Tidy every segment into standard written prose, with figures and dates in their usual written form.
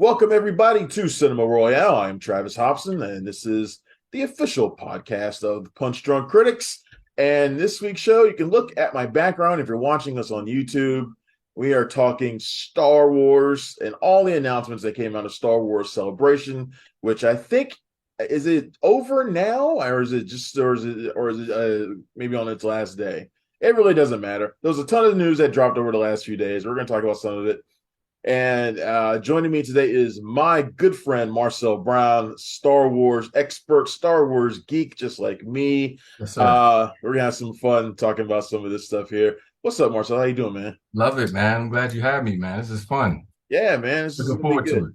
Welcome, everybody, to Cinema Royale. I'm Travis Hobson, and this is the official podcast of the Punch Drunk Critics. And this week's show, you can look at my background if you're watching us on YouTube. We are talking Star Wars and all the announcements that came out of Star Wars Celebration, which I think is it over now, or is it maybe on its last day? It really doesn't matter. There was a ton of news that dropped over the last few days. We're going to talk about some of it. And joining me today is my good friend, Marcel Brown, Star Wars expert, Star Wars geek, just like me. Yes, sir. We're going to have some fun talking about some of this stuff here. What's up, Marcel? How you doing, man? Love it, man. I'm glad you had me, man. This is fun. Yeah, man. This is Looking going to be forward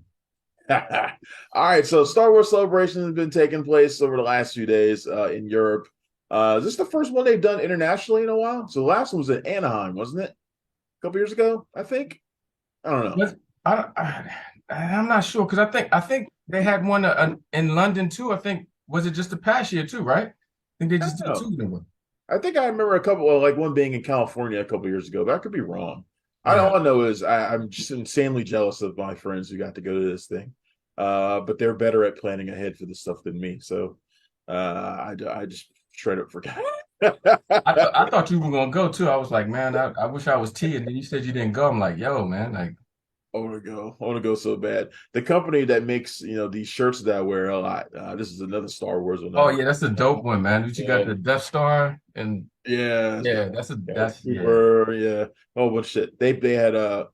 to good. it. All right. So Star Wars Celebration has been taking place over the last few days in Europe. Is this the first one they've done internationally in a while? So the last one was in Anaheim, wasn't it? A couple years ago, I think. I don't know. I'm not sure because I think they had one in London too. I think was it just the past year too, right? I think they I just don't did know. two of them. I think I remember a couple, well, like one being in California a couple years ago, but I could be wrong. Yeah. All I know is I'm just insanely jealous of my friends who got to go to this thing. But they're better at planning ahead for this stuff than me. So I just straight up forgot. I thought you were gonna go too. I was like, man, I wish I was T. And then you said you didn't go. I'm like, yo, man, like, I want to go. I want to go so bad. The company that makes these shirts that I wear a lot. This is another Star Wars one. oh yeah, that's a dope one, man. You got Yeah, the Death Star and yeah, yeah, that's yeah. Cooper, yeah, oh, bunch of shit. They had a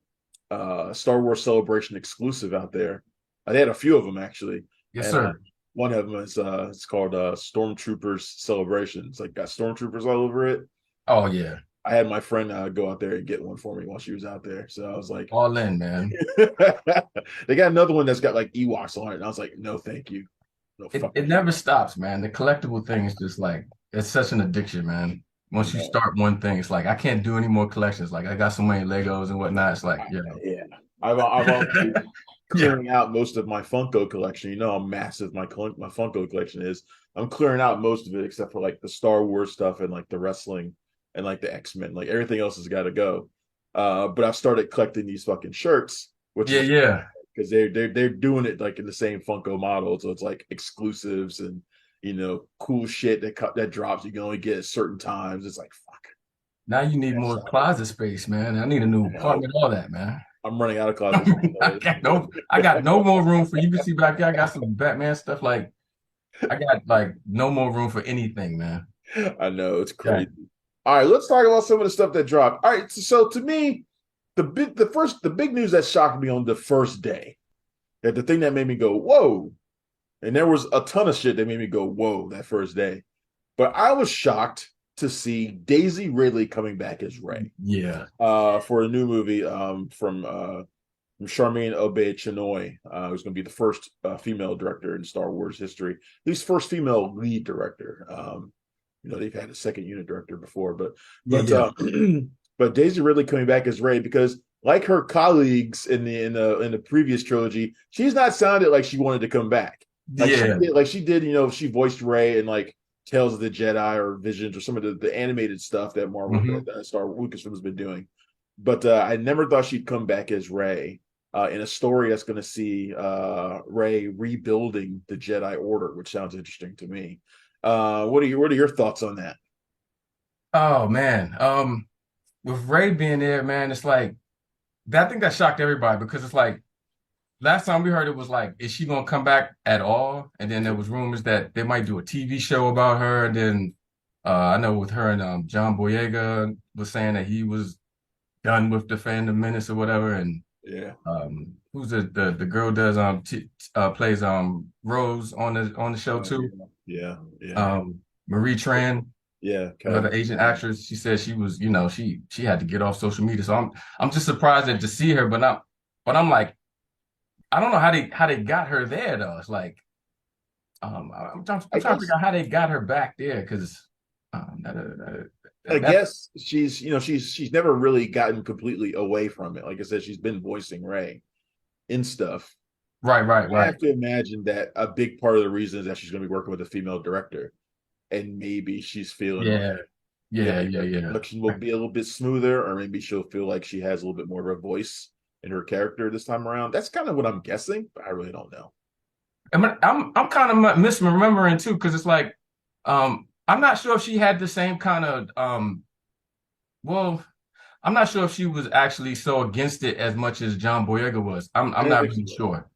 Star Wars Celebration exclusive out there. They had a few of them actually, Yes, and sir. one of them is it's called Stormtroopers Celebration. It's like got stormtroopers all over it. Oh yeah. I had my friend go out there and get one for me while she was out there. So I was like, All in, man. they got another one that's got like Ewoks on it, and I was like, no, thank you, no It fucking. never stops, man. The collectible thing is just like it's such an addiction, man. Once you No. start one thing, it's like I can't do any more collections. Like I got so many Legos and whatnot. It's like, Yeah, I've already clearing out most of my Funko collection. You know how massive my Funko collection is. I'm clearing out most of it except for like the Star Wars stuff and like the wrestling and like the X-Men. Like everything else has got to go. But I've started collecting these fucking shirts, which yeah, is yeah. because they're doing it like in the same Funko model, so it's like exclusives and cool shit that drops you can only get at certain times. It's like fuck. Now you need more closet space, man. I need a new I know. apartment, all that, man. I'm running out of closet space. I got no more room for you can see back there. I got some Batman stuff. Like I got like no more room for anything, man. I know it's Yeah. crazy. All right, let's talk about some of the stuff that dropped. All right, so to me, the big news that shocked me on the first day, that the thing that made me go whoa, and there was a ton of shit that made me go whoa that first day, but I was shocked to see Daisy Ridley coming back as Rey, Yeah. for a new movie from Charmaine Obey Chinoy, who's going to be the first female director in Star Wars history, at least first female lead director. They've had a second unit director before, but Yeah, but yeah. uh, but Daisy Ridley coming back as Rey, because like her colleagues in the previous trilogy, she's not sounded like she wanted to come back. Yeah. She did, she voiced Rey in like Tales of the Jedi or Visions or some of the animated stuff that Marvel, Hmm. Star Lucasfilm has been doing. But I never thought she'd come back as Rey in a story that's going to see Rey rebuilding the Jedi Order, which sounds interesting to me. What are your thoughts on that? Oh man. With Ray being there, man, it's like that. I think that shocked everybody because it's like last time we heard it was like, is she gonna come back at all? And then there was rumors that they might do a TV show about her. And then I know with her and John Boyega was saying that he was done with the Phantom Menace or whatever. And Yeah, who's the girl does plays Rose on the show too. yeah, yeah, Marie Tran, yeah. another Asian actress. She said she was, she had to get off social media. So I'm just surprised to see her, but I'm like, I don't know how they got her there though. It's like I'm I trying to figure guess out how they got her back there because I that guess she's never really gotten completely away from it. Like I said, she's been voicing Rey in stuff. right, right, I right. have to imagine that a big part of the reason is that she's going to be working with a female director, and maybe she's feeling like Yeah, yeah, yeah, the yeah. production will be a little bit smoother, or maybe she'll feel like she has a little bit more of a voice in her character this time around. That's kind of what I'm guessing, but I really don't know. I'm kind of misremembering too, because it's like I'm not sure if she had the same kind of well, I'm not sure if she was actually so against it as much as John Boyega was. I I'm don't not think she really was. sure.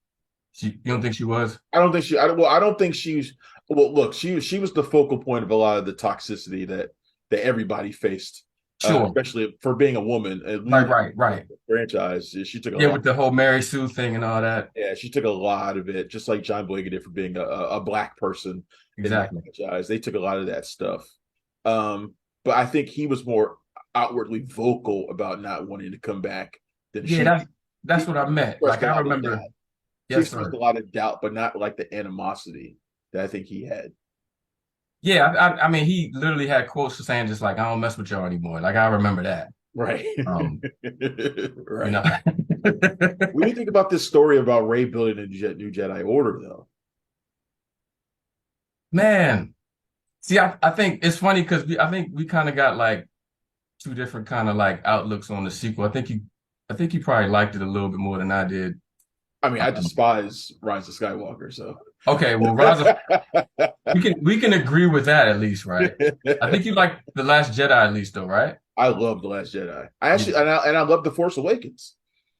You don't think she was? I don't think she. I don't think she's. Well, look, she was the focal point of a lot of the toxicity that everybody faced, Sure. especially for being a woman and Right, leading right, right. the franchise. She took a Yeah, lot. with the whole Mary Sue thing and all that. Yeah, she took a lot of it, just like John Boyega did for being a black person in that Exactly. franchise. They took a lot of that stuff. But I think he was more outwardly vocal about not wanting to come back than Yeah, she. that's He what I meant. expressed Like a I lot of remember, doubt. She yes, expressed a sir. lot of doubt, but not like the animosity that I think he had. Yeah, I mean, he literally had quotes saying just like, "I don't mess with y'all anymore." Like I remember that. Right. Um, you Right. know. What do you think about this story about Rey building a new Jedi Order, though? Man, see, I think it's funny because I think we kind of got like two different kind of like outlooks on the sequel. I think you probably liked it a little bit more than I did. I mean, I Um, despise Rise of Skywalker, so. okay, well, Rise of we can agree with that at least, right? I think you like The Last Jedi at least, though, right? I love The Last Jedi. I Yeah. actually and I love The Force Awakens.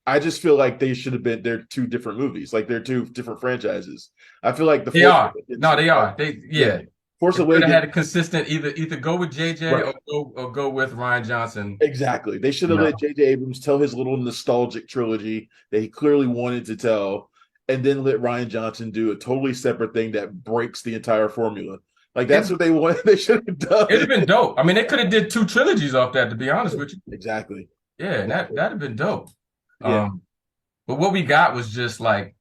I just feel like they should have been they're two different movies, like they're two different franchises. I feel like The They Force are. Awakens, No, they are. They yeah, yeah. Force They should have Awakens, had a consistent either go with JJ right? or go with Ryan Johnson. Exactly. They should You have know. let J.J. Abrams tell his little nostalgic trilogy that he clearly wanted to tell, and then let Ryan Johnson do a totally separate thing that breaks the entire formula. Like It that's what they wanted. They should have it'd have done. been dope. I mean, they could have did two trilogies off that, to be honest with you. Exactly. Yeah, and that'd have been dope. Yeah. Um, but what we got was just like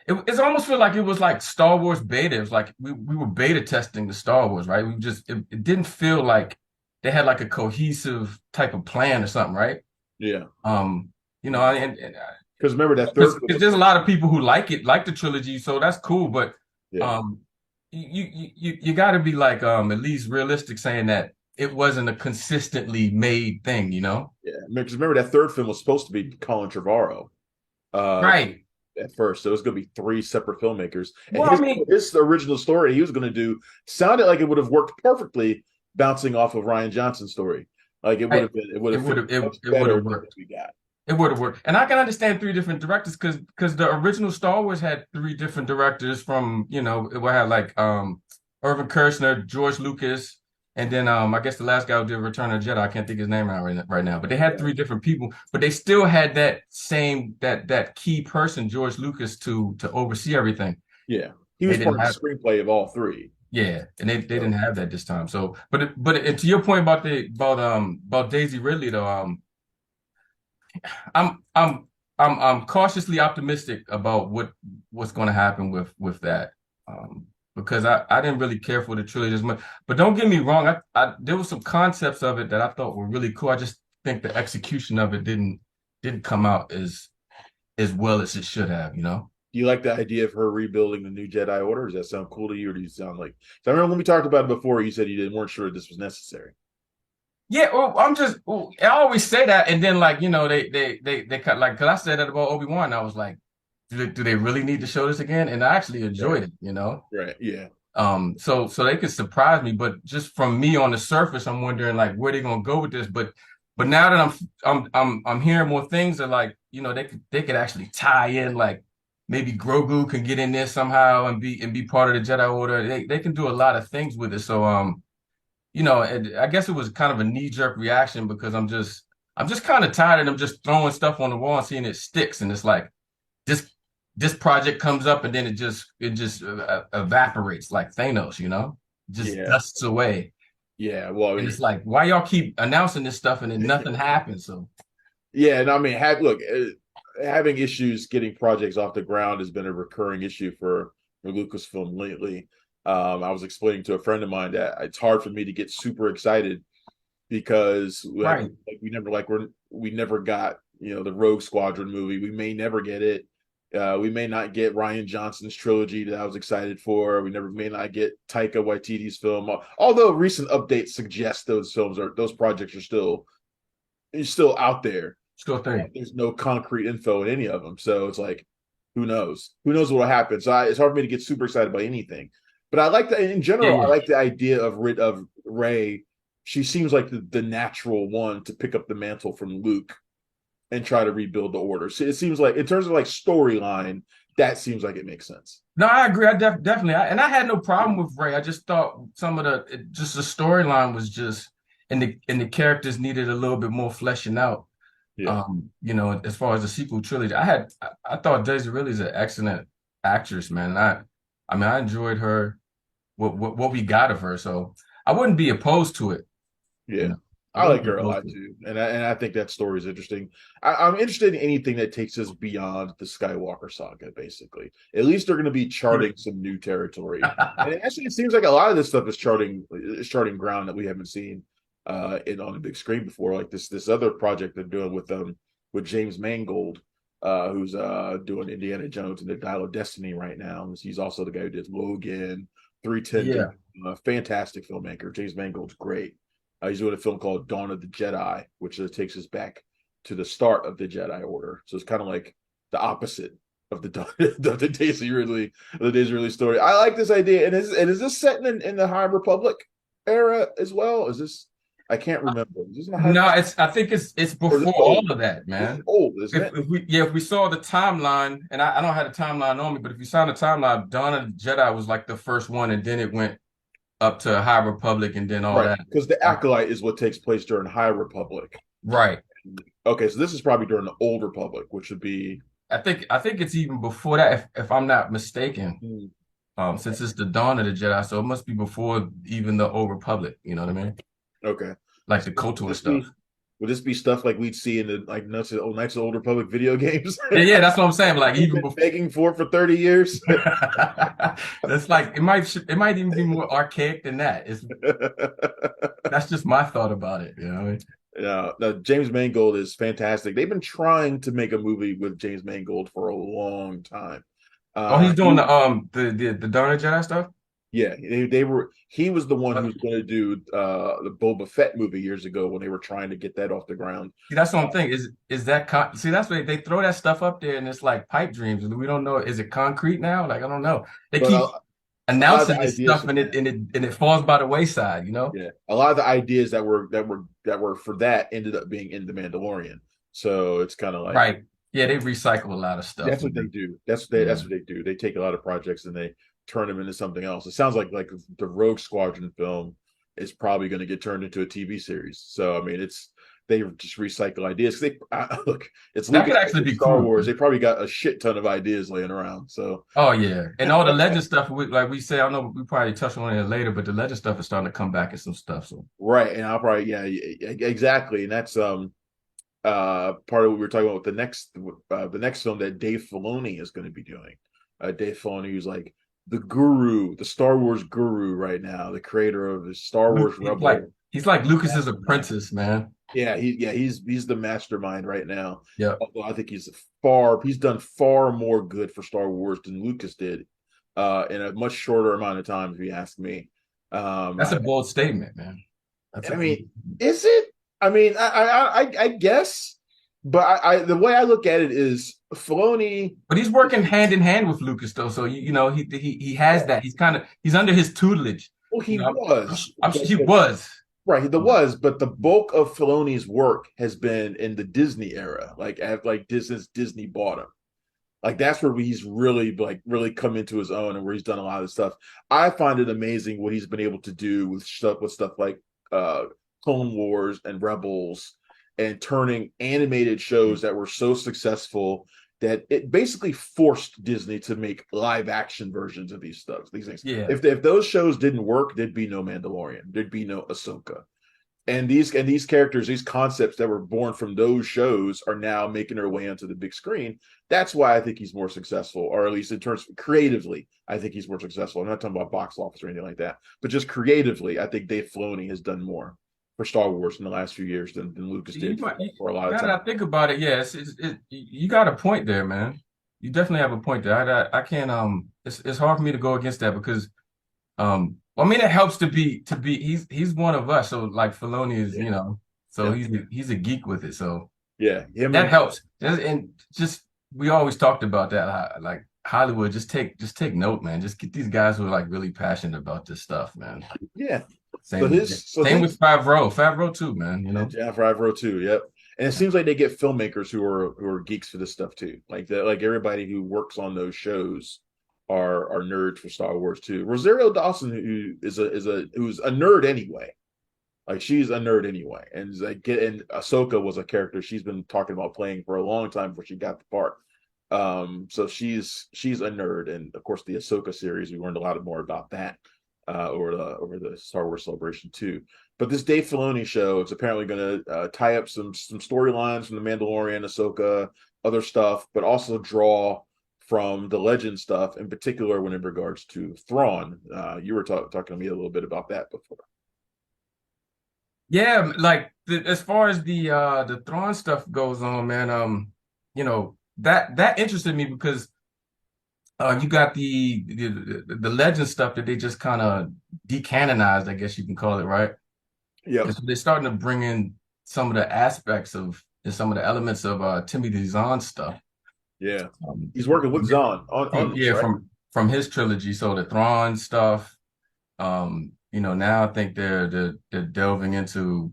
it's almost feel like it was like Star Wars beta. It was like we were beta testing the Star Wars, right? We just it didn't feel like they had like a cohesive type of plan or something, right? Yeah. Um, you know, and Because remember that third because film was there's a lot of people who like the trilogy, so that's cool. But yeah. um, you got to be like at least realistic, saying that it wasn't a consistently made thing, you know? Yeah. Because remember that third film was supposed to be Colin Trevorrow. Uh Right. at first. So it was going to be three separate filmmakers. And Well, I mean, his original story he was going to do sounded like it would have worked perfectly bouncing off of Ryan Johnson's story. Like it would it have would fit have much it would better have than worked. what we got. It would have worked. And I can understand three different directors because the original Star Wars had three different directors from, you know, it had like Irvin Kershner, George Lucas, and then I guess the last guy who did Return of the Jedi, I can't think his name out right now. But they had Yeah. three different people, but they still had that same that key person, George Lucas, to oversee everything. Yeah. He They was didn't part of the have screenplay of all three. yeah, and they So didn't have that this time. So but to your point about the about Daisy Ridley though, I'm I'm I'm cautiously optimistic about what's going to happen with that. Because I didn't really care for the trilogy as much. But don't get me wrong, I there were some concepts of it that I thought were really cool. I just think the execution of it didn't come out as well as it should have, you know? do you like the idea of her rebuilding the new Jedi Order? Does that sound cool to you, or do you sound like? I remember when we talked about it before, you said weren't sure this was necessary. Yeah, well, I always say that, and then like, you know, they cut like because I said that about Obi-Wan, I was like, do they really need to show this again? And I actually Right. enjoyed it, you know? Right. Yeah. So they could surprise me, but just from me on the surface, I'm wondering like where they gonna go with this. But now that I'm hearing more things that like, you know, they could actually tie in like maybe Grogu can get in there somehow and be part of the Jedi Order. They can do a lot of things with it. So you know, I guess it was kind of a knee-jerk reaction because I'm just kind of tired of them just throwing stuff on the wall and seeing it sticks, and it's like this this project comes up and then it just evaporates like Thanos, you know, just Yeah. dusts away, Yeah. Well, I and mean, it's like why y'all keep announcing this stuff and then nothing happens. So yeah, and I mean, having issues getting projects off the ground has been a recurring issue for Lucasfilm lately. I was explaining to a friend of mine that it's hard for me to get super excited because right, we never got the Rogue Squadron movie. We may never get it. We may not get Ryan Johnson's trilogy that I was excited for. We never may not get Taika Waititi's film. Although recent updates suggest those projects are still out there. Still think. There's no concrete info in any of them, so it's like, who knows? Who knows what will happen? So it's hard for me to get super excited about anything. But I like that in Yeah, general. I yeah. like the idea of Rey. She seems like the natural one to pick up the mantle from Luke and try to rebuild the order. So it seems like, in terms of like storyline, that seems like it makes sense. No, I agree. Definitely, and I had no problem with Ray. I just thought some of just the storyline was just, and the characters needed a little bit more fleshing out. Yeah. As far as the sequel trilogy, I thought Daisy Ridley is an excellent actress, man. I mean, I enjoyed her, what we got of her, so I wouldn't be opposed to it. Yeah. I I wouldn't like be her a opposed lot to it. too, and I think that story is interesting. I'm interested in anything that takes us beyond the Skywalker saga. Basically, at least they're going to be charting some new territory, and it seems like a lot of this stuff is charting ground that we haven't seen on the big screen before. Like this other project they're doing with James Mangold, who's doing Indiana Jones and the Dial of Destiny right now. He's also the guy who did Logan, 310. Yeah, Fantastic filmmaker. James Mangold's great. He's doing a film called Dawn of the Jedi, which takes us back to the start of the Jedi Order. So it's kind of like the opposite of the Daisy Ridley story. I like this idea. And is this set in the High Republic era as well? Is this? I can't remember. Is this in the High no, Republic? I think it's Or is before this old? all of that, This is man. old, isn't it? If we saw the timeline, and I don't have the timeline on me, but if you saw the timeline, Dawn of the Jedi was like the first one, and then it went up to High Republic, and then all Right. that. Because the Acolyte is what takes place during High Republic. Right. Okay, so this is probably during the Old Republic, which would be. I think it's even before that, if I'm not mistaken. Hmm, Since it's the Dawn of the Jedi, so it must be before even the Old Republic. You know what I mean? okay. Like So the Kotor this stuff. be would this be stuff like we'd see in the like Knights of the Old Republic video games? Yeah, yeah, that's what I'm saying. Like We've even been before. begging for 30 years. That's like it might even be more archaic than that. That's just my thought about it. You know what I mean? No, James Mangold is fantastic. They've been trying to make a movie with James Mangold for a long time. Oh, he's doing He, the Dawn of the Jedi stuff. yeah, he was the one who was going to do the Boba Fett movie years ago when they were trying to get that off the ground. See, that's what I'm thinking. Is that see? That's what they throw that stuff up there, and it's like pipe dreams, and we don't know. Is it concrete now? Like I don't know. They But keep a lot of announcing the this ideas stuff, and it falls by the wayside. You know? Yeah, a lot of the ideas that were for that ended up being in the Mandalorian. So it's kind of like Right. Yeah, they recycle a lot of stuff. that's what they do. That's Yeah. what they do. They take a lot of projects and they turn them into something else. It sounds like the Rogue Squadron film is probably going to get turned into a TV series. So I mean, they just recycle ideas. Look, it's That could Lucas actually be Star cool. Wars. They probably got a shit ton of ideas laying around. So Oh yeah, and all the legend stuff. Like we say, I know we probably touch on it later, but the legend stuff is starting to come back and some stuff. So right, and I'll probably exactly, and that's part of what we were talking about with the next film that Dave Filoni is going to be doing. Dave Filoni, who's like the guru, the Star Wars guru right now, the creator of the Star Wars Rebel. He's like Lucas's apprentice, man. Yeah, he's the mastermind right now. Yeah, Although I think he's done far more good for Star Wars than Lucas did, in a much shorter amount of time, if you ask me. that's a bold statement, man. I mean, is it? I mean, I guess, but the way I look at it is Filoni. But he's working hand in hand with Lucas though, so he has that. He's under his tutelage. Well, he You know, was. he was. Right, there was, but the bulk of Filoni's work has been in the Disney era, like Disney bought him. Like that's where he's really come into his own and where he's done a lot of stuff. I find it amazing what he's been able to do with stuff like Clone Wars and Rebels, and turning animated shows that were so successful that it basically forced Disney to make live action versions of these things. Yeah. If those shows didn't work, there'd be no Mandalorian, there'd be no Ahsoka. And these characters, these concepts that were born from those shows are now making their way onto the big screen. That's why I think he's more successful, or at least in terms of creatively, I think he's more successful. I'm not talking about box office or anything like that, but just creatively, I think Dave Filoni has done more for Star Wars in the last few years than Lucas did for a lot of Now time. that I think about it, yeah, you got a point there, man. You definitely have a point there. I can't it's hard for me to go against that because I mean it helps to be he's one of us. So like Filoni is, Yeah. so Yeah. he's a geek with it. So Yeah, him That and helps. And just we always talked about that. Like Hollywood, just take note, man. Just get these guys who are like really passionate about this stuff, man. yeah. So Same his so same his with Favreau too, man. You know. John Favreau too. Yep. And it seems like they get filmmakers who are geeks for this stuff too. Like that, like everybody who works on those shows are nerds for Star Wars too. Rosario Dawson, who who's a nerd anyway. Like she's a nerd anyway, and and Ahsoka was a character she's been talking about playing for a long time before she got the part. So she's a nerd, and of course the Ahsoka series we learned a lot more about that over the Star Wars Celebration too. But this Dave Filoni show, it's apparently going to tie up some storylines from the Mandalorian, Ahsoka, other stuff, but also draw from the Legend stuff, in particular when in regards to Thrawn. You were talking to me a little bit about that before. Yeah, like as far as the Thrawn stuff goes on, man, that interested me because you got the legend stuff that they just kind of decanonized, I guess you can call it, right? Yeah, And so they're starting to bring in some of the aspects of and some of the elements of Timothy Zahn stuff. yeah. Um, He's working with Zahn on this, yeah, right? from his trilogy. So the Thrawn stuff. Now I think they're delving into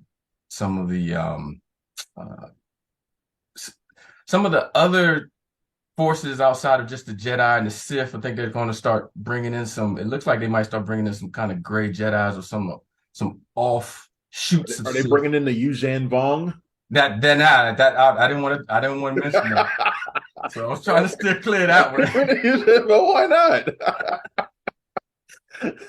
some of the uh, some of the other forces outside of just the Jedi and the Sith. I think they're going to start bringing in some. It looks like they might start bringing in some kind of gray Jedi's or some off shoots of Are they Sith. bringing in the Yuzhan Vong? That then I didn't want to mention that. So I was trying to still clear that one. Well, why not?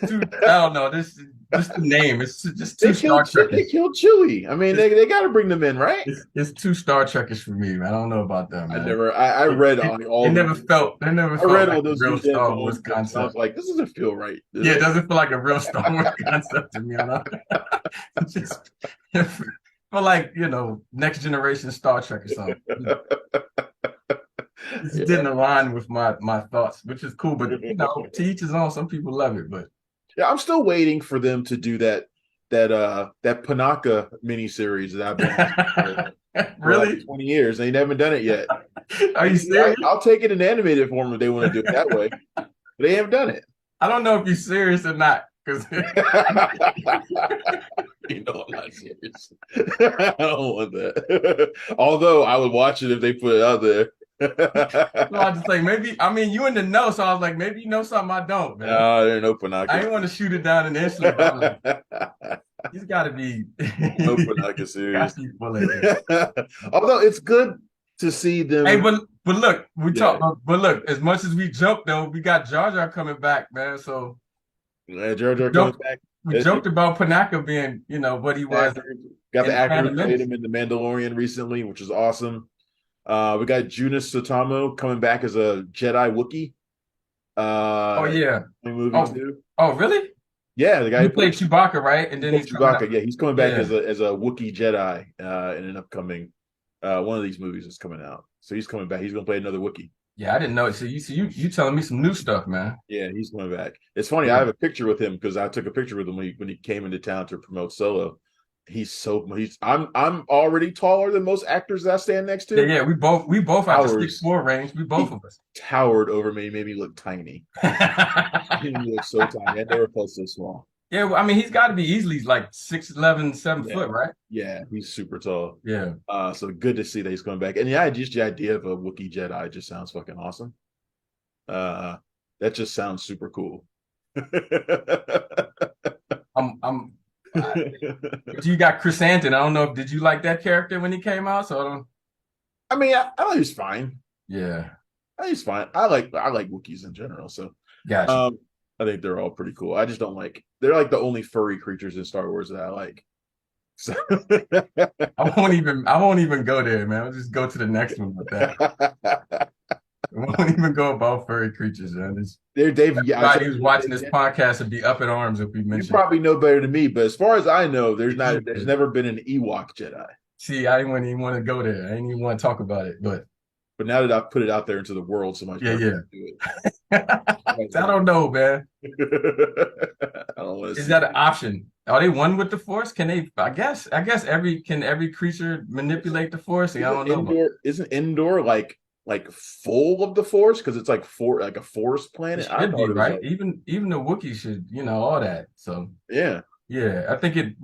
Dude, I don't know. This just the name. It's just too Star They Trek-ish. killed Chewie. I mean, they got to bring them in, right? It's too Star Trek-ish for me, man. I don't know about that, man. I read all It never felt I read like all a those real Yuzhan Star Wars Vong books, and I was concept. like, this doesn't feel right. Yeah, it doesn't feel like a real Star Wars concept to me. It just it feel like, next generation Star Trek or something. It didn't align with my thoughts, which is cool. But to each his own. Some people love it, but Yeah, I'm still waiting for them to do that Panaka miniseries that I've been for really, like 20 years. They haven't done it yet. are you serious? I'll take it in animated form if they want to do it that way. But they haven't done it. I don't know if you're serious or not, because I'm not serious. I don't want that. Although I would watch it if they put it out there. so I was just like, maybe, I mean, you in the know, so I was like, maybe you know something I don't, man. No, there are no Panaka. I didn't want to shoot it down initially, but I'm like, he's got to be. No Panaka series. Although it's good to see them. Hey, but look, but look, as much as we joke though, we got Jar Jar coming back, man. So Jar Jar coming back. We joked about Panaka being, what he was. Got the actor who played him in The Mandalorian recently, which is awesome. We got Junis Sutarmo coming back as a Jedi Wookiee. Oh yeah. Too. Oh really? Yeah, the guy who played Chewbacca, right? And then he's Chewbacca. Yeah, he's coming back as a Wookiee Jedi in an upcoming one of these movies is coming out. So he's coming back. He's gonna play another Wookiee. Yeah, I didn't know. So you telling me some new stuff, man. Yeah, he's coming back. It's funny. I have a picture with him because I took a picture with him when he came into town to promote Solo. I'm already taller than most actors that I stand next to. Yeah, we both have the 6'4" range. We both of us towered over me, made me look tiny. He looked so tiny. I never felt so small. Yeah, well, I mean, he's got to be easily like 6'11", 7 foot, right? Yeah, he's super tall. Yeah. So good to see that he's coming back. And yeah, just the idea of a Wookiee Jedi just sounds fucking awesome. That just sounds super cool. You got Chris Anton. I don't know did you like that character when he came out? So I mean, I thought he was fine. Yeah, he's fine. I like Wookiees in general. So gotcha. I think they're all pretty cool. I just don't like. They're like the only furry creatures in Star Wars that I like. So I won't even go there, man. I'll just go to the next one with that. I won't even go about furry creatures, man. Dave, everybody who's watching this podcast would be up in arms if we mentioned. You probably know better than me, but as far as I know, there's never been an Ewok Jedi. See, I didn't even want to go there. I didn't even want to talk about it, but now that I've put it out there into the world, so much. Yeah. Do it. I don't know, man. I don't want to. Is that an option? Are they one with the Force? Can they? I guess every creature manipulate the Force? Yeah, I don't know about. Isn't Endor like full of the Force because it's like a forest It planet? I should thought be, it was right? like Even the Wookiees should, all that. So yeah. yeah, I think it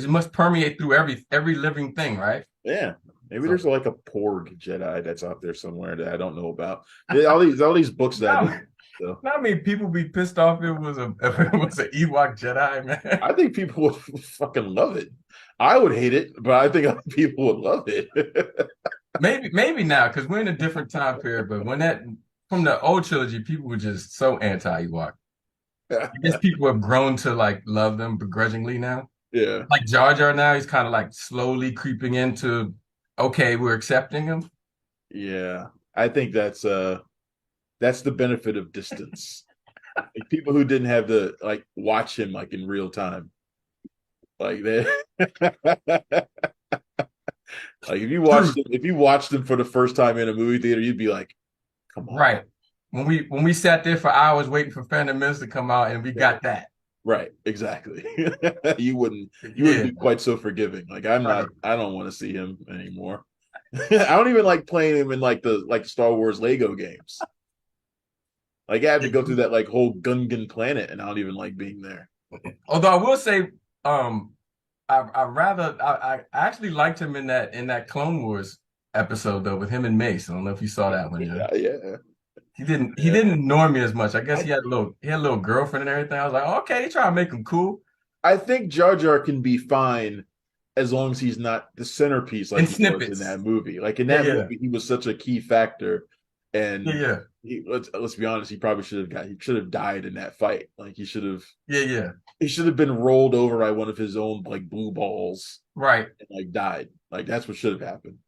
must permeate through every living thing, right? Yeah, maybe So there's like a Porg Jedi that's out there somewhere that I don't know about. All these books that I now, did. So now I mean people be pissed off if it was a if it was an Ewok Jedi, man. I think people would fucking love it. I would hate it, but I think other people would love it. Maybe now because we're in a different time period. But when that from the old trilogy, people were just so anti-Ewok. I guess people have grown to like love them begrudgingly now. Yeah, Like Jar Jar now, he's kind of like slowly creeping into okay, we're accepting him. yeah. I think that's the benefit of distance. Like, people who didn't have to like watch him like in real time, like they like True. if you watched him for the first time in a movie theater, you'd be like, come on. Right. When we sat there for hours waiting for Phantom Menace to come out and we got that. Right, exactly. You wouldn't Yeah. be quite so forgiving. Like Right. I don't want to see him anymore. I don't even like playing him in like Star Wars Lego games. Like I had to go through that like whole Gungan planet and I don't even like being there. Although I will say, um, I actually liked him in that Clone Wars episode though with him and Mace. I don't know if you saw that one, Yeah, yeah. He Yeah. didn't annoy me as much. I guess I he had a little girlfriend and everything. I was like, okay, he trying to make him cool I think Jar Jar can be fine as long as he's not the centerpiece in like he was in snippets. that movie. Like in Yeah, that yeah, movie, he was such a key factor, yeah, and yeah, let's be honest, he probably he should have died in that fight. Like yeah, yeah. he should have been rolled over by one of his own like blue balls Right. and like died. Like that's what should have happened.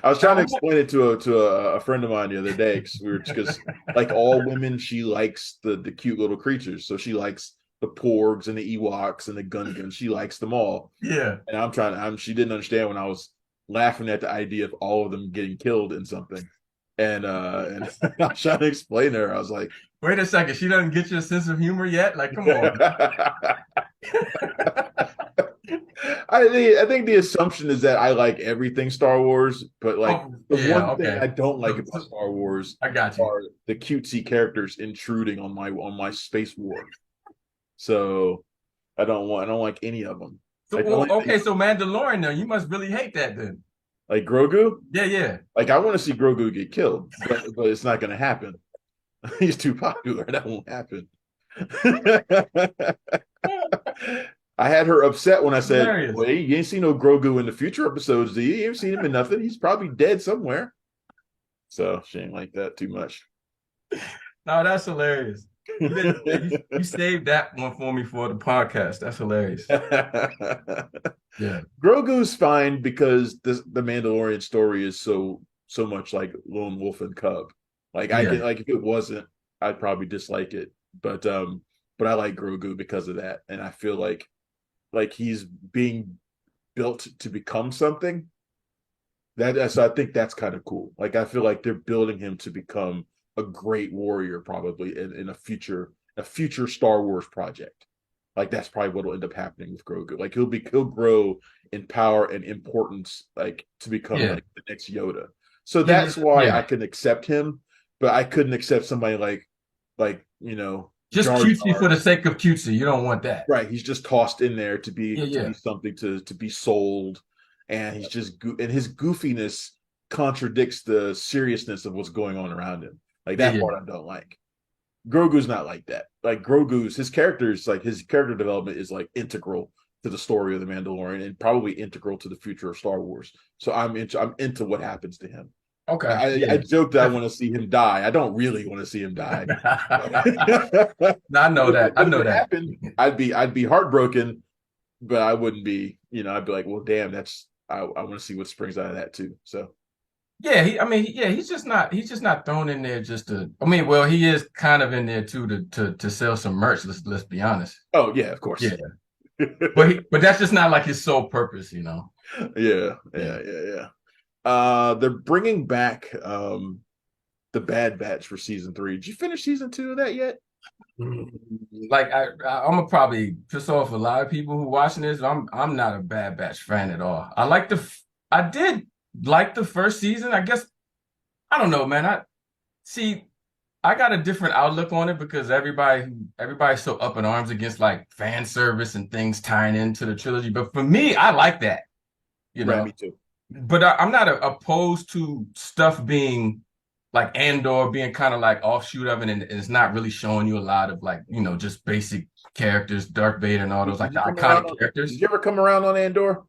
I was trying to Now, explain it to a friend of mine the other day because like all women, she likes the cute little creatures. So she likes the Porgs and the Ewoks and the Gungans. She likes them all. yeah. And she didn't understand when I was laughing at the idea of all of them getting killed in something. And I was trying to explain to her. I was like, Wait a second. She doesn't get your sense of humor yet? Like, come on. I think the assumption is that I like everything Star Wars, but like Oh, the yeah, one thing okay. I don't like So, about so Star Wars I got you. are the cutesy characters intruding on my space war. So I don't like any of them. So, Like the well, only thing okay, so Mandalorian now, you must really hate that then. like Grogu, Yeah, yeah. like I want to see Grogu get killed, but it's not going to happen. He's too popular. That won't happen. I had her upset when I said, Hilarious. "Wait, you ain't seen no Grogu in the future episodes, do you? You ain't seen him in nothing. He's probably dead somewhere." So she ain't like that too much. No, that's hilarious. You saved that one for me for the podcast. That's hilarious. Yeah. Grogu's fine because the Mandalorian story is so much like Lone Wolf and Cub. Like I Yeah. can like if it wasn't, I'd probably dislike it. But I like Grogu because of that, and I feel like he's being built to become something. So I think that's kind of cool. Like I feel like they're building him to become a great warrior, probably in a future Star Wars project. Like that's probably what will end up happening with Grogu. Like he'll grow in power and importance, like to become Yeah. like the next Yoda. So Yeah. that's why I Yeah. can accept him, but I couldn't accept somebody like Just Jar cutesy for Jar. the sake of cutesy. You don't want that. Right, he's just tossed in there Yeah, to yeah. be something to be sold, and and his goofiness contradicts the seriousness of what's going on around him. Like Yeah, that yeah. part I don't like. Grogu's not like that. Like Grogu's his character development is like integral to the story of the Mandalorian and probably integral to the future of Star Wars. So I'm into what happens to him. Okay. I Yeah. joke that I want to see him die. I don't really want to see him die. No, I know that. I But if know it that. happened, I'd be heartbroken, but I wouldn't be, I'd be like, well, damn, I want to see what springs out of that too. So Yeah, he's just not thrown in there just to. I mean, well, he is kind of in there too to sell some merch. Let's be honest. oh yeah, of course. Yeah, but that's just not like his sole purpose. Yeah, Yeah. yeah. They're bringing back the Bad Batch for season 3. Did you finish season 2 of that yet? Like I'm gonna probably piss off a lot of people who watching this. I'm not a Bad Batch fan at all. I did like the first season. I guess I don't know, man. I see. I got a different outlook on it because everybody's so up in arms against like fan service and things tying into the trilogy. But for me, I like that, you Right, know. me too. But I'm not opposed to stuff being like Andor being kind of like offshoot of it, and it's not really showing you a lot of like, just basic characters, Darth Vader and all those like Did you the come around iconic on, did characters. you ever come around on Andor?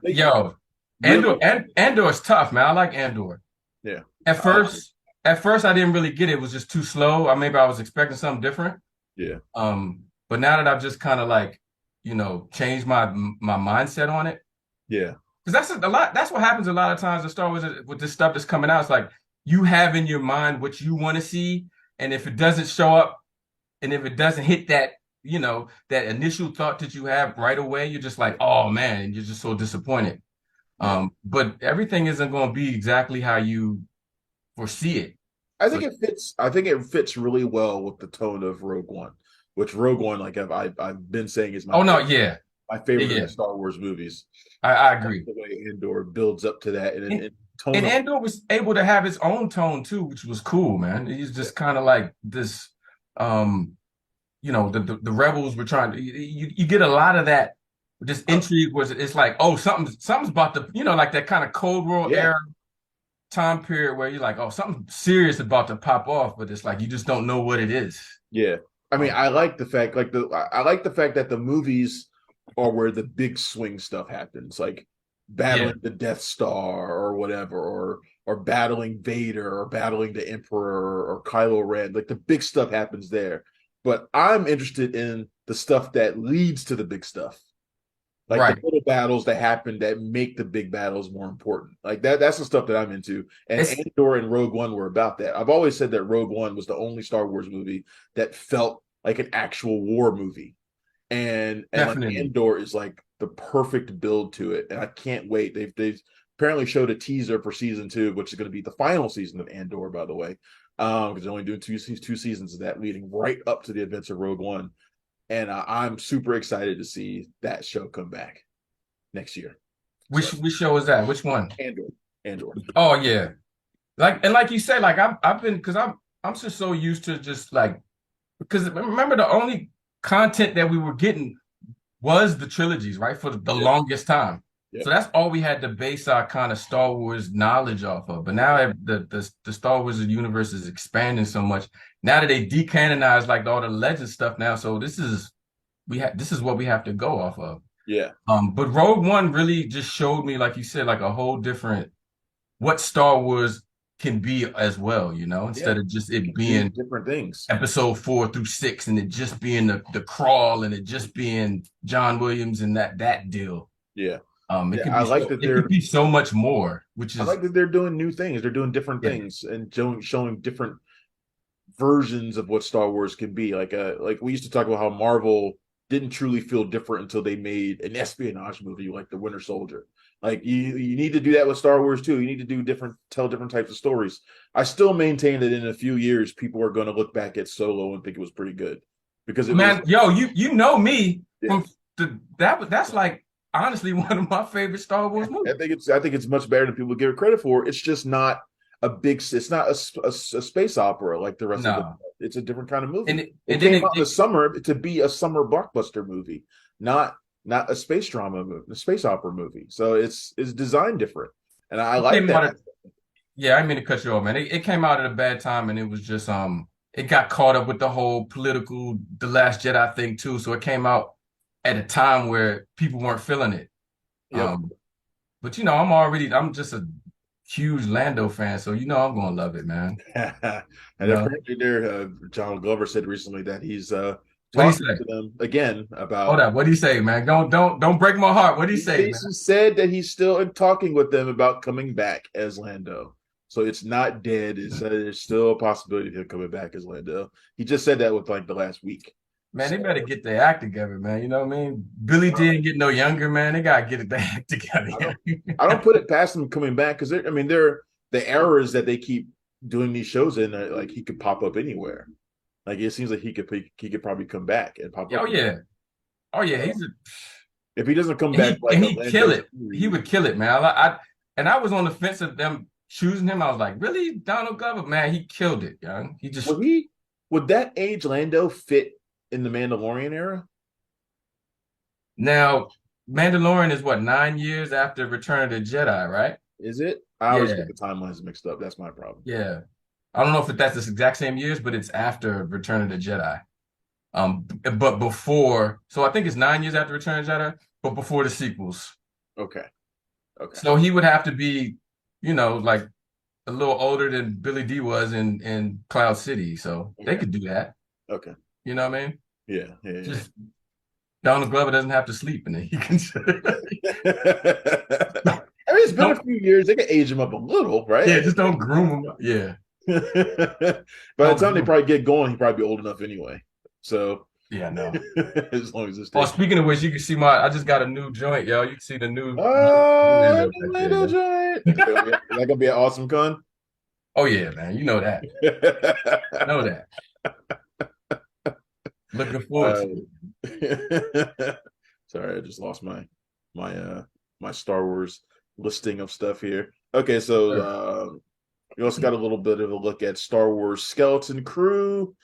Like, Yo, really? Andor is tough, man. I like Andor. Yeah. At first, at first I didn't really get it. It was just too slow. Maybe I was expecting something different. Yeah. But now that I've just kind of like, changed my mindset on it. Yeah. Because that's a lot. That's what happens a lot of times in Star Wars with this stuff that's coming out. It's like you have in your mind what you want to see, and if it doesn't show up, and if it doesn't hit that, that initial thought that you have right away, you're just like, oh man, and you're just so disappointed. Yeah. But everything isn't going to be exactly how you foresee it. I So think it fits. I think it fits really well with the tone of Rogue One, which Rogue One, like I've been saying, is oh no, yeah, my favorite of yeah, the Star Wars movies. I agree. The way Andor builds up to that, and tone And of Andor was able to have his own tone too, which was cool, man. He's just kind of like this, um, the rebels were trying to. You get a lot of that. This intrigue was it's like, oh, something's about to, like that kind of Cold War yeah, era time period where you're like, oh, something serious about to pop off, but it's like you just don't know what it is. yeah. I mean, Um, I like the fact, I like the fact that the movies are where the big swing stuff happens, like yeah, battling the Death Star or whatever, or battling Vader or battling the Emperor or Kylo Ren. Like the big stuff happens there. But I'm interested in the stuff that leads to the big stuff, like the right. little battles that happen that make the big battles more important. Like that's the stuff that I'm into. And It's Andor and Rogue One were about that. I've always said that Rogue One was the only Star Wars movie that felt like an actual war movie. And like definitely. Andor is like the perfect build to it. And I can't wait. They've apparently showed a teaser for season 2, which is going to be the final season of Andor, by the way. Because they're only doing two seasons of that, leading right up to the events of Rogue One. And I'm super excited to see that show come back next year. So Which show is that? Which one? Andor, Andor. Oh yeah. Like you say, like I've been because I'm just so used to just like because remember the only content that we were getting was the trilogies, right? For the Yeah, longest time. yeah, So that's all we had to base our kind of Star Wars knowledge off of. But now the Star Wars universe is expanding so much. Now that they decanonize like all the legend stuff now, so this is what we have to go off of. yeah. But Rogue One really just showed me, like you said, like a whole different what Star Wars can be as well, Yeah. instead of just It it can do being different things. episode 4 through 6 and it just being the crawl and it just being John Williams and that deal. Yeah. It Yeah. could be it could be so much more, which I is like that they're doing new things. They're doing different yeah, things and showing different versions of what Star Wars can be. Like we used to talk about how Marvel didn't truly feel different until they made an espionage movie like The Winter Soldier. Like you need to do that with Star Wars too. You need to tell different types of stories. I still maintain that in a few years, people are going to look back at Solo and think it was pretty good because it was man, yo, you know me yeah. from that's like honestly one of my favorite Star Wars movies. I think it's much better than people give it credit for. It's just not it's not a space opera like the rest of the. No. It's a different kind of movie. And It then came out in the summer to be a summer blockbuster movie, not a space drama movie, a space opera movie. So it's designed different, and I it like came out that. yeah, I mean to cut you off, man. It came out at a bad time and it was just it got caught up with the whole political The Last Jedi thing too. So it came out at a time where people weren't feeling it. Yep. But I'm just a huge Lando fan, so I'm gonna love it, man. And You know? apparently, John Glover said recently that he's What do you talking say? to them again Hold about. up, what do you say, man? Don't break my heart. What do you He say, man? basically said that he's still talking with them about coming back as Lando. So it's not dead. There's still a possibility of him coming back as Lando. He just said that with like the last week. Man, they So better get their act together, man. You know what I mean? Billy didn't get no younger, man. They gotta get their act together. I don't I don't put it past them coming back because they're the errors that they keep doing these shows in. Like he could pop up anywhere. Like it seems like he could probably come back and pop up. Oh yeah, oh yeah. Uh, if he doesn't come back like and a he kill Lando it. He would kill it, man. And I was on the fence of them choosing him. I was like, really, Donald Glover, man, he killed it, young. He just would that age Lando fit in the Mandalorian era? now Mandalorian is what 9 years after Return of the Jedi, right? Is it? I always Yeah, get the timelines mixed up. That's my problem. yeah. I don't know if that's the exact same years, but it's after Return of the Jedi. But before, so I think it's 9 years after Return of the Jedi, but before the sequels. Okay. Okay. So he would have to be, like a little older than Billy D was in Cloud City. So they Okay. could do that. Okay. You know what I mean? Yeah. Yeah. Just Donald Glover doesn't have to sleep, and then he can. I mean, it's been a few years. They can age him up a little, right? Yeah, just don't groom him. Yeah. By the time they probably get going, he'd probably be old enough anyway. So yeah, no. as long as it's. Oh, speaking of which, you can see I just got a new joint, yo. You can see the new. Oh, Lando joint. Is that gonna be an awesome con? Oh yeah, man. You know that. Know that. Looking forward to Sorry, I just lost my Star Wars listing of stuff here. Okay, so we also got a little bit of a look at Star Wars Skeleton Crew.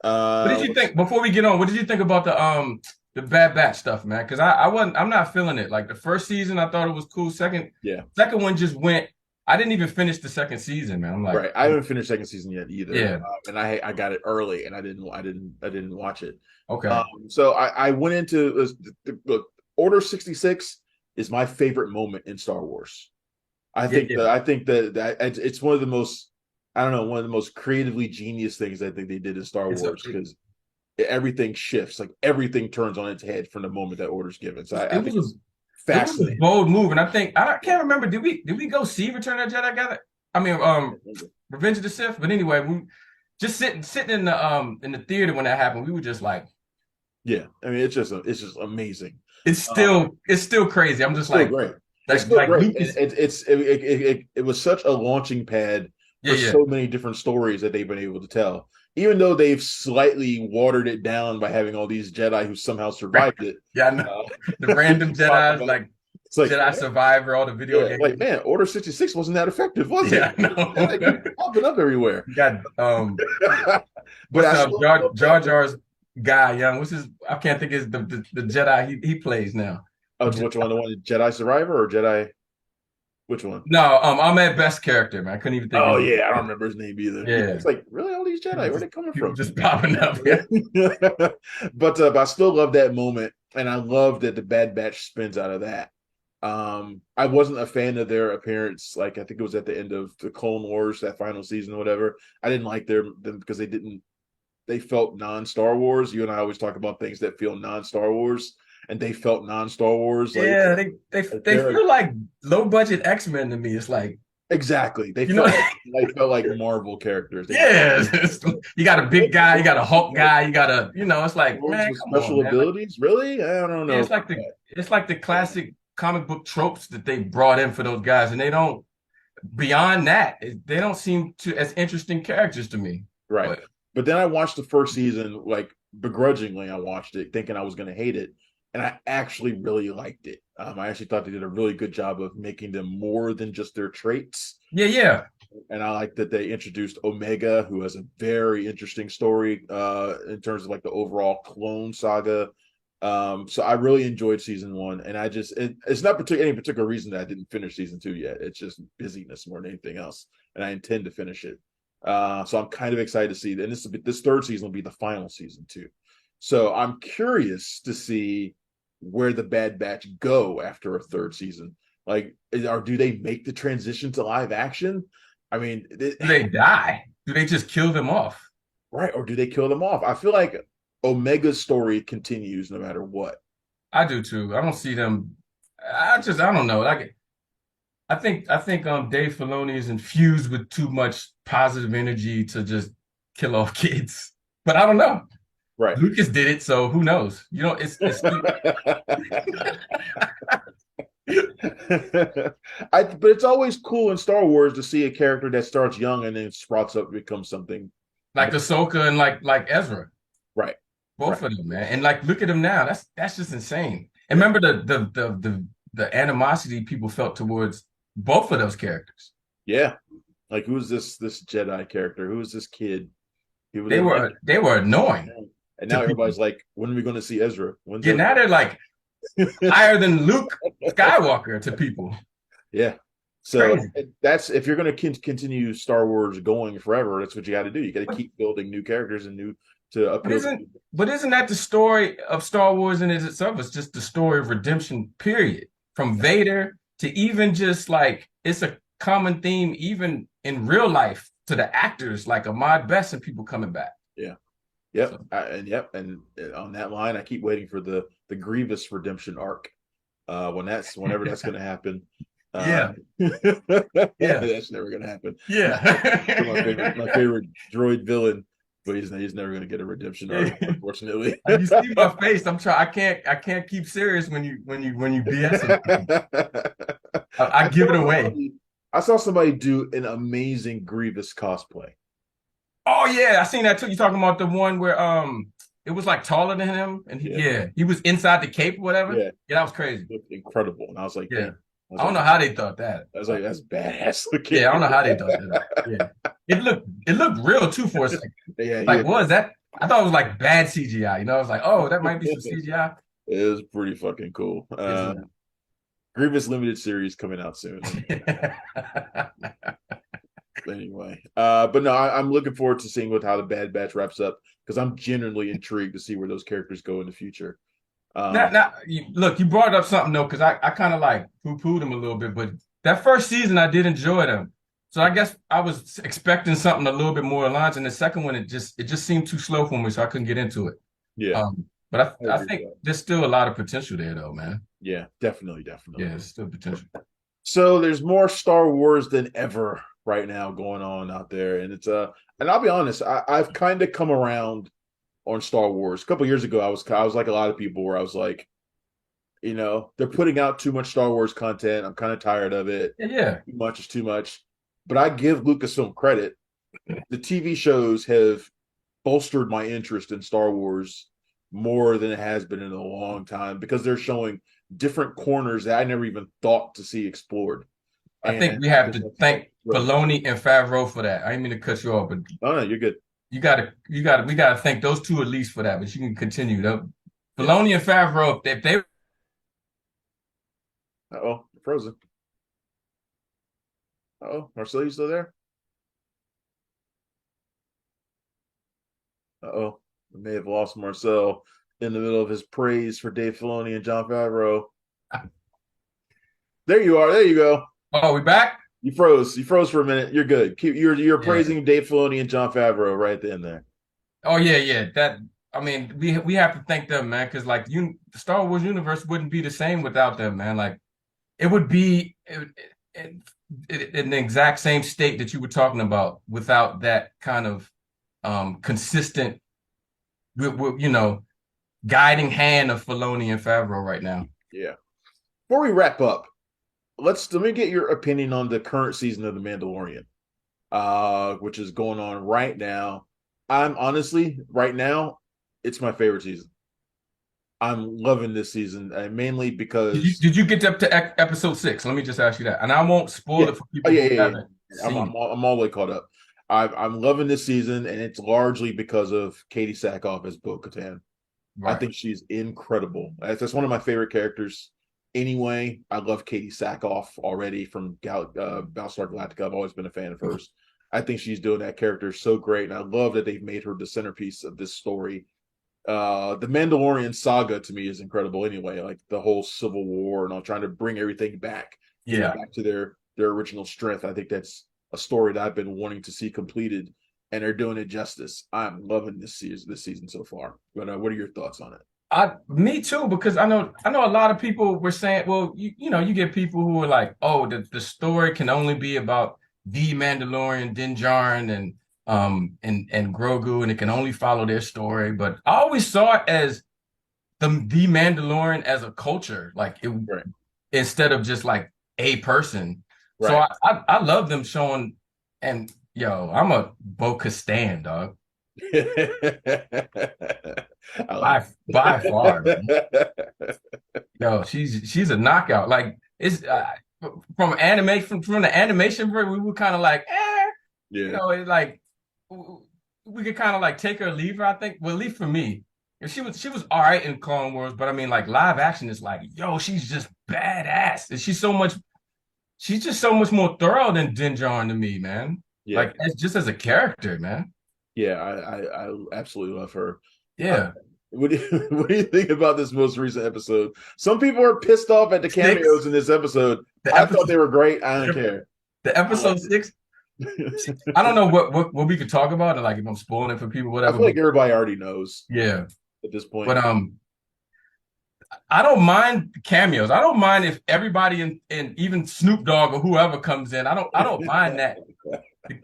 What did you think before we get on? What did you think about the Bad Batch stuff, man? Because I'm not feeling it. Like the first season, I thought it was cool. Second one just went. I didn't even finish the second season, man. I'm like, right. I haven't finished second season yet either. Yeah, and I got it early, and I didn't watch it. Okay. So I went into look. Order 66 is my favorite moment in Star Wars. I think that it's one of the most, I don't know, one of the most creatively genius things I think they did in Star Wars, because everything shifts, like everything turns on its head from the moment that order's given. So I think it's fascinating. It was a bold move, and I can't remember. Did we go see Return of the Jedi? Revenge of the Sith. But anyway, we just sitting in the theater when that happened. We were just like, yeah. I mean, it's just amazing. It's still crazy. I'm just like, great. It's still great. It was such a launching pad for so many different stories that they've been able to tell. Even though they've slightly watered it down by having all these Jedi who somehow survived it. Yeah, I know. The random Jedi, like Jedi Survivor, all the video games. Like, man, Order 66 wasn't that effective, was it? Yeah, I know. Like, popping up everywhere. Got but Jar Jar's guy, young. What's his? I can't think of the Jedi he plays now. Oh, which one? The one Jedi Survivor or Jedi? Which one? No, Ahmed Best character, man. I couldn't even think. Oh yeah, I don't remember his name either. Yeah, it's like really all these Jedi. Where are they coming from? Just popping up. Yeah. But I still love that moment, and I love that the Bad Batch spins out of that. I wasn't a fan of their appearance. Like I think it was at the end of the Clone Wars, that final season or whatever. I didn't like them because they felt non-Star Wars. You and I always talk about things that feel non-Star Wars, and they felt non-Star Wars. Like, yeah, they feel like low-budget X-Men to me. It's like exactly they felt like Marvel characters. You got a big guy, you got a Hulk guy, you got a it's like, man, special abilities. Like, really? I don't know. Yeah, it's like the classic comic book tropes that they brought in for those guys, and they don't. Beyond that, they don't seem to as interesting characters to me. Right. But then I watched the first season, like begrudgingly. I watched it thinking I was going to hate it, and I actually really liked it. I actually thought they did a really good job of making them more than just their traits. Yeah. And I like that they introduced Omega, who has a very interesting story in terms of like the overall clone saga. So I really enjoyed season one, and it's not any particular reason that I didn't finish season two yet. It's just busyness more than anything else, and I intend to finish it. So I'm kind of excited to see that. And this third season will be the final season too. So I'm curious to see where the Bad Batch go after a third season. Like, do they make the transition to live action? I mean, do they die? Do they just kill them off? Right, or do they kill them off? I feel like Omega's story continues no matter what. I do too. I don't see them. I don't know. Like, I think Dave Filoni is infused with too much positive energy to just kill off kids. But I don't know. Right. Lucas did it, so who knows? It's but it's always cool in Star Wars to see a character that starts young and then sprouts up to become something like Ahsoka and like Ezra. Right. Both Right. of them, man. And like, look at them now. That's just insane. And remember the animosity people felt towards both of those characters. Yeah. Like, who's this Jedi character? Who is this kid? He was They were annoying and to now people. everybody's like, when are we going to see Ezra? When's Yeah, now Ezra? they're like higher than Luke Skywalker to people. Yeah. It's So crazy. that's if you're going to continue Star Wars going forever, that's what you got to do. You got to keep building new characters and new to But appeal to isn't people. but isn't that the story of Star Wars in itself? It's just the story of redemption, period. From Vader to even just like it's a common theme, even in real life, to the actors like Ahmad Best and people coming back. Yeah. Yep. So And on that line, I keep waiting for the Grievous redemption arc. Whenever that's going to happen. yeah, yeah, That's never going to happen. My yeah. favorite droid villain, but he's never going to get a redemption arc, unfortunately. You see my face. I'm trying. I can't keep serious when you BS. I give it away. I saw somebody do an amazing Grievous cosplay. Oh yeah, I seen that too. You talking about the one where it was like taller than him, and he was inside the cape or whatever. Yeah, Yeah, that was crazy. looked incredible, and I was like, Yeah, damn. I don't know how they thought that. I was like, that's badass looking. Yeah, I don't know how they thought that. Yeah, it looked real too for a second. Yeah, Like, what is that? I thought it was like bad CGI. I was like, oh, that might be some CGI. it was pretty fucking cool. Grievous limited series coming out soon. Anyway, but no, I'm looking forward to seeing how the Bad Batch wraps up because I'm genuinely intrigued to see where those characters go in the future. Now, look, you brought up something though, because I kind of like poo-pooed them a little bit, but that first season I did enjoy them. So I guess I was expecting something a little bit more aligned, and the second one it just seemed too slow for me, so I couldn't get into it. Yeah, But I I agree with think that. there's still a lot of potential there, though, man. Yeah, definitely. Yeah, there's still potential. So there's more Star Wars than ever right now going on out there, and and I'll be honest, I've kind of come around on Star Wars. A couple years ago, I was like a lot of people where I was like, they're putting out too much Star Wars content. I'm kind of tired of it. Yeah, Too much is too much. But I give Lucasfilm credit. The TV shows have bolstered my interest in Star Wars more than it has been in a long time because they're showing different corners that I never even thought to see explored. I think And we have to thank Filoni and Favreau for that. I didn't mean to cut you off, but oh no, you're good. we gotta thank those two at least for that. But you can continue though. Yeah. Filoni and Favreau, if they Oh, frozen. Oh, Marcel, you still there? Oh, we may have lost Marcel in the middle of his praise for Dave Filoni and Jon Favreau. There you are. There you go. oh, we back? You froze. You froze for a minute. You're good. You're Yeah. praising Dave Filoni and Jon Favreau right then there. Oh yeah. That I mean, we have to thank them, man, because like the Star Wars universe wouldn't be the same without them, man. Like it would be in the exact same state that you were talking about without that kind of consistent, guiding hand of Filoni and Favreau right now. Yeah. Before we wrap up, let me get your opinion on the current season of The Mandalorian, which is going on right now. I'm honestly right now, it's my favorite season. I'm loving this season, mainly because Did you get up to episode 6? Let me just ask you that, and I won't spoil it for people who haven't I'm seen it. I'm all the way caught up. I'm loving this season, and it's largely because of Katie Sackhoff as Bo-Katan. I Right. think she's incredible. That's one of my favorite characters. Anyway, I love Katie Sackhoff already from Battlestar Galactica. I've always been a fan of hers. I think she's doing that character so great, and I love that they've made her the centerpiece of this story. The Mandalorian saga to me is incredible. Anyway, like the whole Civil War and all trying to bring everything back, Yeah. back to their original strength. I think that's a story that I've been wanting to see completed, and they're doing it justice. I'm loving this season so far. But what are your thoughts on it? Me too, because I know a lot of people were saying, well, you get people who are like, oh, the story can only be about the Mandalorian, Din Djarin, and Grogu, and it can only follow their story. But I always saw it as the Mandalorian as a culture, like it Right. instead of just like a person. So Right. I love them showing, and yo, I'm a Bo-Katan, dog. I like By far, man. it. No, she's a knockout. Like it's from from the animation version, we were kind of like, Yeah. it like we could kind of like take her or leave her. I think. Well, at least for me, if she was all right in Clone Wars, but I mean, like live action is like, yo, she's just badass, and she's just so much more thorough than Din Djarin to me, man. Yeah. Like as just as a character, man. Yeah, I absolutely love her. Uh, Yeah, what do you think about this most recent episode? Some people are pissed off at the six, cameos in this episode. the I thought episode, they were great. I don't care. the I episode liked six. it. I don't know what we could talk about, and like if I'm spoiling it for people, I whatever. feel But like everybody already knows yeah, at this point. but I don't mind cameos. I don't mind if everybody and even Snoop Dogg or whoever comes in. I don't mind that.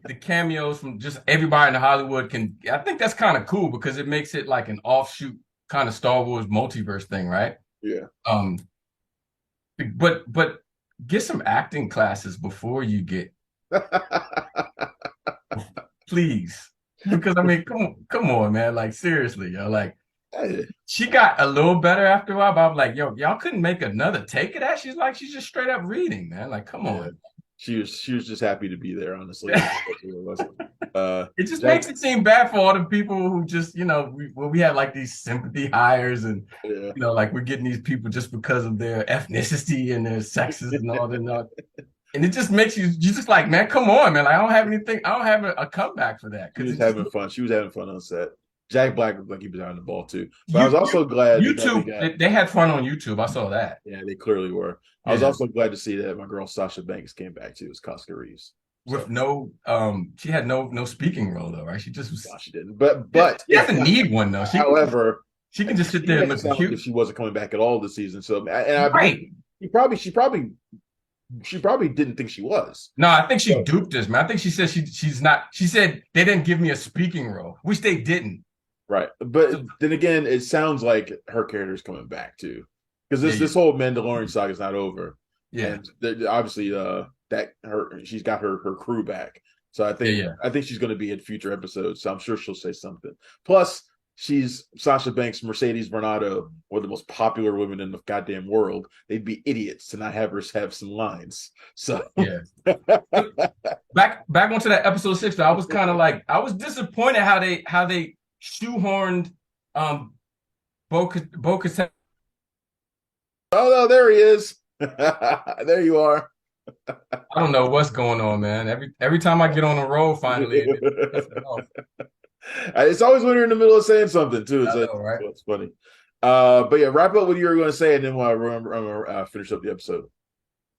The cameos from just everybody in Hollywood can. I think that's kind of cool because it makes it like an offshoot kind of Star Wars multiverse thing, right? Yeah. Um, but get some acting classes before you get, please, because I mean, come on, man, like seriously, yo, like she got a little better after a while, but I'm like, yo, y'all couldn't make another take of that. She's just straight up reading, man. Like, come Yeah. on. She was just happy to be there, honestly. It just Jack, makes it seem bad for all the people who just, we have like these sympathy hires and, yeah. like we're getting these people just because of their ethnicity and their sexes and all that. And it just makes you just like, man, come on, man. Like, I don't have a comeback for that. She was Because having fun. She was having fun on set. Jack Black looked like he was on the ball too. But I was also glad YouTube, they had fun on YouTube. I saw that. yeah, they clearly were. I was also glad to see that my girl Sasha Banks came back too as Casca Reeves. With no she had no speaking role though, right? She just was No, she didn't. But she doesn't need one though. However, she can just sit there and look cute. If she wasn't coming back at all this season. So and I right. she probably didn't think she was. No, I think she duped us, man. I think she said she's not. She said they didn't give me a speaking role, which they didn't. Right, but then again, it sounds like her character's coming back too, because this whole Mandalorian saga is not over. Yeah, and obviously, she's got her crew back, so I think she's going to be in future episodes. So I'm sure she'll say something. Plus, she's Sasha Banks, Mercedes Bernardo, one of the most popular women in the goddamn world. They'd be idiots to not have her have some lines. So yeah. back onto that episode 6, though, I was kind of like I was disappointed how they shoehorned Bo-Katan. Oh no, there he is. There you are. I don't know what's going on, man. Every time I get on the road, finally, it's always when you're in the middle of saying something too. Right? It's funny. But yeah, wrap up what you were going to say, and then we'll finish up the episode.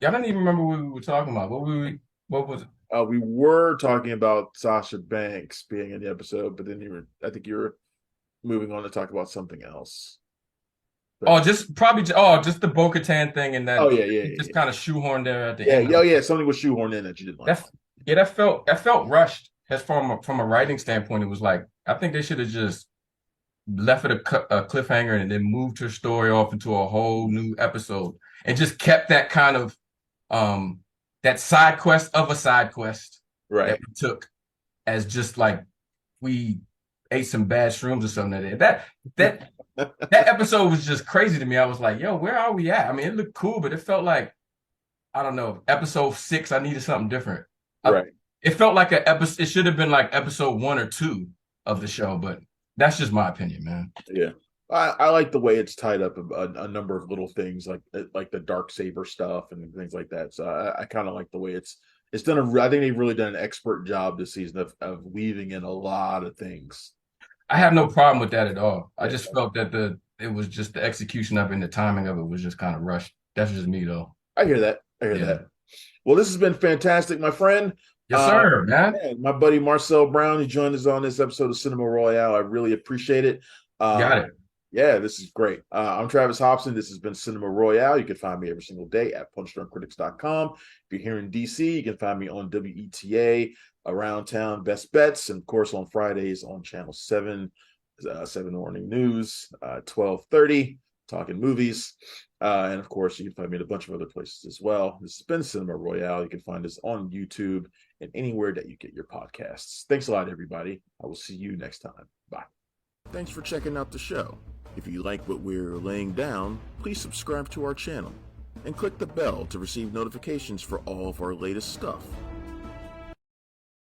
Yeah, I don't even remember what we were talking about. What was it? We were talking about Sasha Banks being in the episode, but then I think you were moving on to talk about something else. But, just the Bo-Katan thing and that. Just kind of shoehorned there at the end. Yeah, something was shoehorned in that you didn't like. That felt rushed. As from a writing standpoint, it was like I think they should have just left it a cliffhanger and then moved her story off into a whole new episode and just kept that kind of that side quest of a side quest that we took as just like we ate some bad shrooms or something. That episode was just crazy to me. I was like, yo, where are we at? I mean, it looked cool, but it felt like, I don't know, episode 6, I needed something different. It felt like it should have been like episode 1 or 2 of the show, but that's just my opinion, man. Yeah. I like the way it's tied up a number of little things like the Darksaber stuff and things like that. So I kind of like the way it's done. I think they've really done an expert job this season of weaving in a lot of things. I have no problem with that at all. I just felt that it was just the execution of it and the timing of it was just kind of rushed. That's just me though. I hear that. Well, this has been fantastic, my friend. Yes, sir, man. My buddy Marcel Brown, who joined us on this episode of Cinema Royale. I really appreciate it. Got it. Yeah, this is great. I'm Travis Hobson. This has been Cinema Royale. You can find me every single day at punchdrunkcritics.com. If you're here in DC, you can find me on WETA, Around Town Best Bets, and of course on Fridays on Channel 7, 7 Morning News, 12:30, talking movies. And of course, you can find me at a bunch of other places as well. This has been Cinema Royale. You can find us on YouTube and anywhere that you get your podcasts. Thanks a lot, everybody. I will see you next time. Bye. Thanks for checking out the show. If you like what we're laying down, please subscribe to our channel and click the bell to receive notifications for all of our latest stuff.